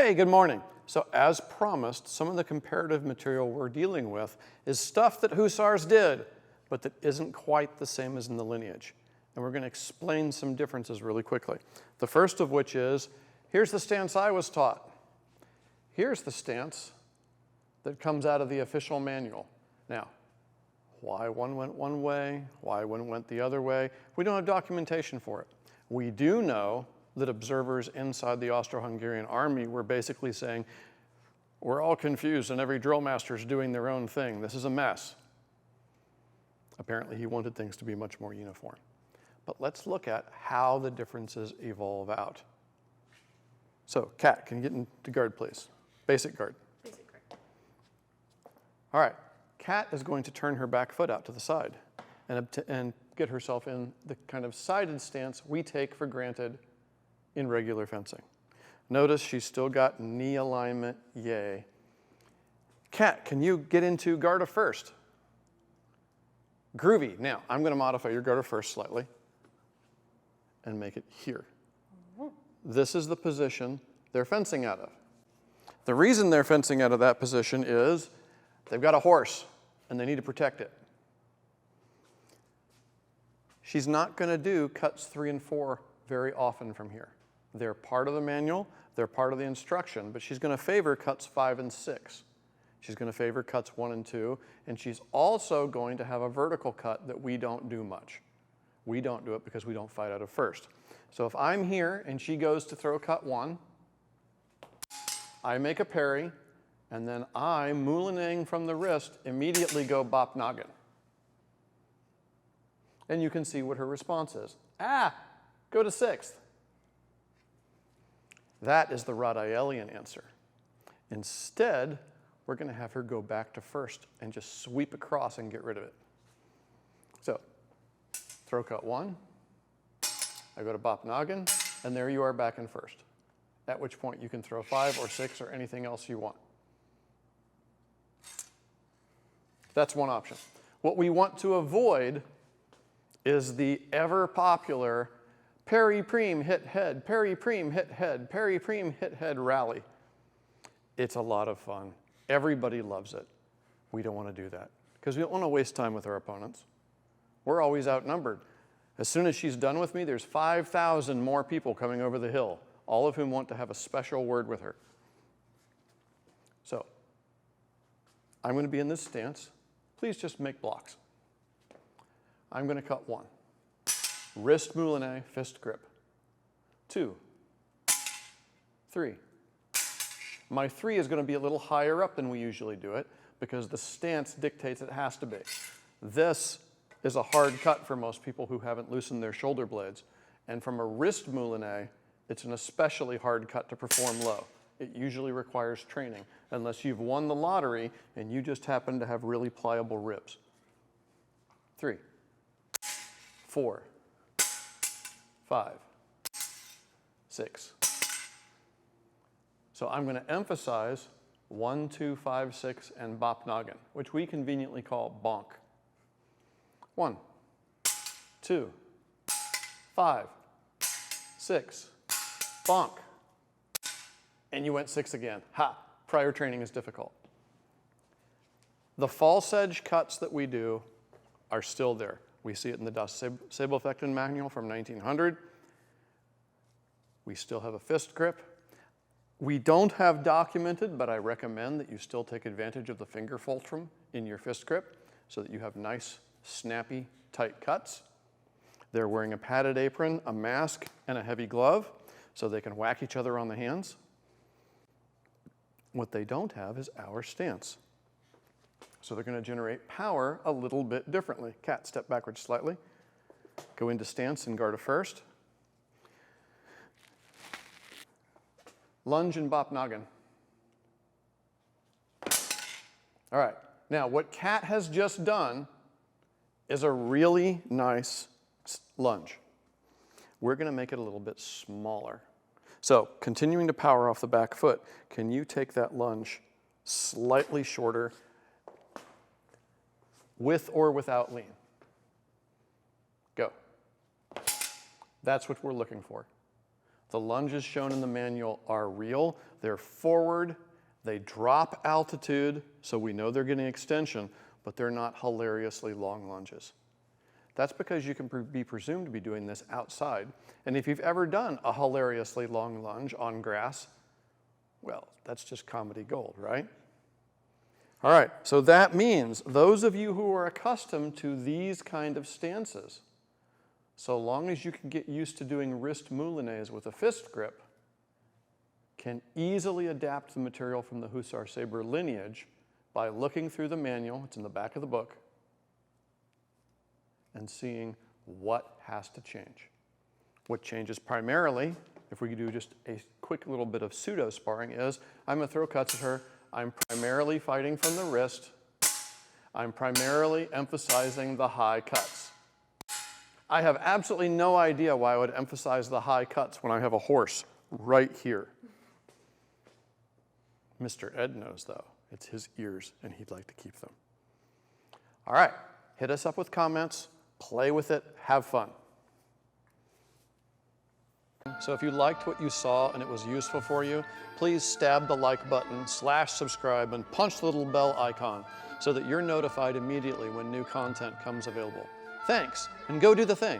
Hey, good morning. So as promised, some of the comparative material we're dealing with is stuff that Hussars did, but that isn't quite the same as in the lineage. And we're going to explain some differences really quickly. The first of which is, here's the stance I was taught. Here's the stance that comes out of the official manual. Now, why one went one way, why one went the other way, we don't have documentation for it. We do know that observers inside the Austro-Hungarian army were basically saying, we're all confused and every drill master is doing their own thing. This is a mess. Apparently he wanted things to be much more uniform. But let's look at how the differences evolve out. So, Kat, can you get into guard, please? Basic guard. Basic guard. All right, Kat is going to turn her back foot out to the side and get herself in the kind of sided stance we take for granted in regular fencing. Notice she's still got knee alignment, yay. Kat, can you get into Garda first? Groovy. Now, I'm going to modify your Garda first slightly and make it here. This is the position they're fencing out of. The reason they're fencing out of that position is they've got a horse and they need to protect it. She's not going to do cuts 3 and 4 very often from here. They're part of the manual, they're part of the instruction, but she's going to favor cuts 5 and 6. She's going to favor cuts 1 and 2, and she's also going to have a vertical cut that we don't do much. We don't do it because we don't fight out of first. So if I'm here and she goes to throw cut 1, I make a parry, and then I, moulinang from the wrist, immediately go bop noggin. And you can see what her response is. Ah, go to 6th. That is the Radaelian answer. Instead, we're going to have her go back to first and just sweep across and get rid of it. So, throw cut 1, I go to bop noggin, and there you are back in first. At which point you can throw 5 or 6 or anything else you want. That's one option. What we want to avoid is the ever popular parry prime hit head, parry prime hit head, parry prime hit head rally. It's a lot of fun. Everybody loves it. We don't want to do that because we don't want to waste time with our opponents. We're always outnumbered. As soon as she's done with me, there's 5,000 more people coming over the hill, all of whom want to have a special word with her. So, I'm going to be in this stance. Please just make blocks. I'm going to cut 1. Wrist moulinet, fist grip. 2, 3. My 3 is going to be a little higher up than we usually do it because the stance dictates it has to be. This is a hard cut for most people who haven't loosened their shoulder blades. And from a wrist moulinet, it's an especially hard cut to perform low. It usually requires training, unless you've won the lottery and you just happen to have really pliable ribs. 3, 4, 5, 6. So I'm going to emphasize 1, 2, 5, 6, and bop noggin, which we conveniently call bonk. 1, 2, 5, 6, bonk. And you went 6 again. Ha! Prior training is difficult. The false edge cuts that we do are still there. We see it in the Das Säbelfechten manual from 1900. We still have a fist grip. We don't have documented, but I recommend that you still take advantage of the finger fulcrum in your fist grip so that you have nice, snappy, tight cuts. They're wearing a padded apron, a mask, and a heavy glove so they can whack each other on the hands. What they don't have is our stance. So they're going to generate power a little bit differently. Kat, step backwards slightly. Go into stance and Garda first. Lunge and bop noggin. All right. Now, what Kat has just done is a really nice lunge. We're going to make it a little bit smaller. So, continuing to power off the back foot, can you take that lunge slightly shorter with or without lean? Go. That's what we're looking for. The lunges shown in the manual are real. They're forward. They drop altitude, so we know they're getting extension, but they're not hilariously long lunges. That's because you can be presumed to be doing this outside. And if you've ever done a hilariously long lunge on grass, well, that's just comedy gold, right? All right, so that means those of you who are accustomed to these kind of stances, so long as you can get used to doing wrist moulinets with a fist grip, can easily adapt the material from the Hussar saber lineage by looking through the manual, it's in the back of the book, and seeing what has to change. What changes primarily, if we do just a quick little bit of pseudo sparring, is I'm going to throw cuts at her. I'm primarily fighting from the wrist. I'm primarily emphasizing the high cuts. I have absolutely no idea why I would emphasize the high cuts when I have a horse right here. Mr. Ed knows, though. It's his ears, and he'd like to keep them. All right, hit us up with comments. Play with it. Have fun. So if you liked what you saw and it was useful for you, please stab the like button, /subscribe, and punch the little bell icon so that you're notified immediately when new content comes available. Thanks, and go do the thing.